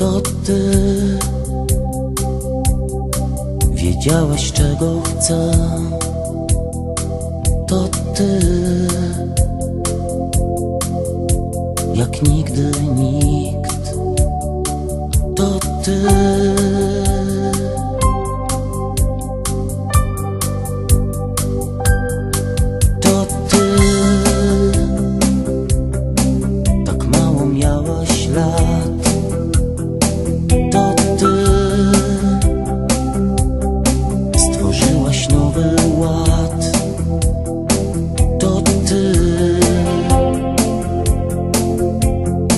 To ty wiedziałeś, czego chcę. To ty jak nigdy nikt. To ty tak mało miałaś lat. To ty stworzyłaś nowy ład. To ty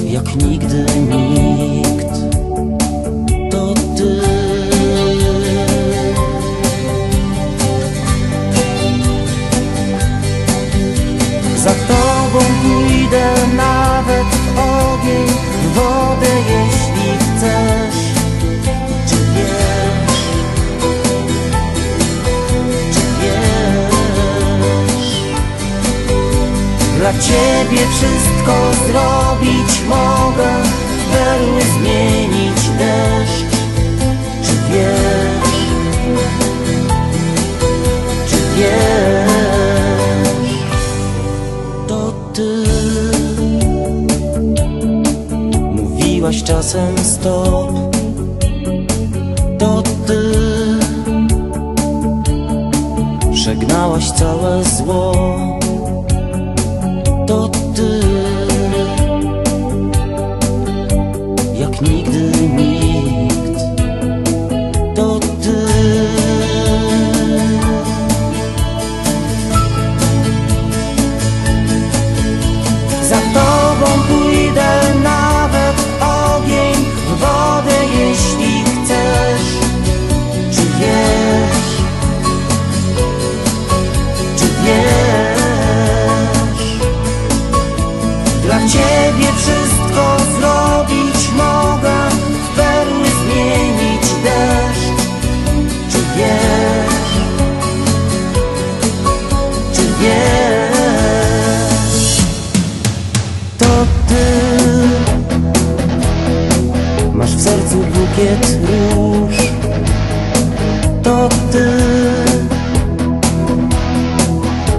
jak nigdy nikt. To ty za tobą pójdę nawet w ogień, w wodę, jeśli chcesz. Czy wiesz? Czy wiesz? Dla ciebie wszystko zrobić mogę, perły zmienić deszcz. Czy wiesz? Czy wiesz? To ty mówiłaś czasem stop. To ty żegnałaś całe zło. To ty jak nigdy nikt. To ty za tobą pójdę nawet w ogień, w wodę, jeśli chcesz. Czy wiesz? Czy wiesz? Dla ciebie wszystko zrobić mogę, w perły zmienić deszcz. Czy wiesz? Czy wiesz? To ty masz w sercu bukiet róż. To ty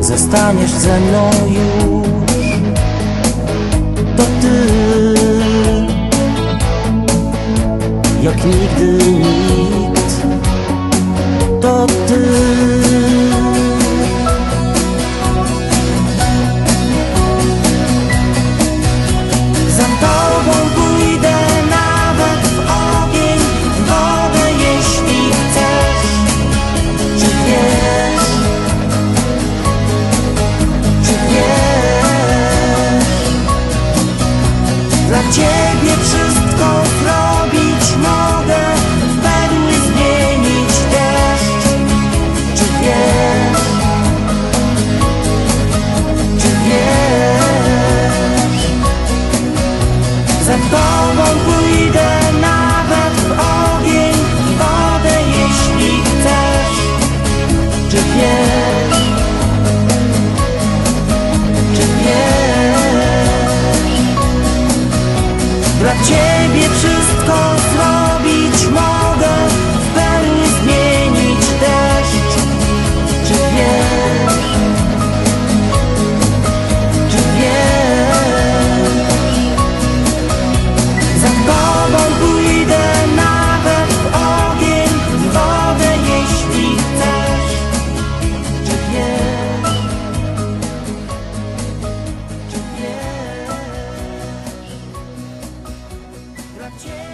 zostaniesz ze mną już. To ty jak nigdy nikt. To ty za tobą pójdę nawet w ogień, w wodę, jeśli chcesz. Czy wiesz? Czy wiesz? Dla ciebie wszystko zrobić mogę, w perły zmienić deszcz. Czy wiesz? Czy wiesz? Za tobą pójdę nawet w ogień, w wodę, jeśli chcesz. Czy wiesz? Czy wiesz? Dla ciebie wszystko zrobić mogę, w perły zmienić deszcz. Czy wiesz? Czy wiesz? Za tobą pójdę nawet w ogień, w wodę, jeśli chcesz. Czy wiesz? Czy wiesz? Dla ciebie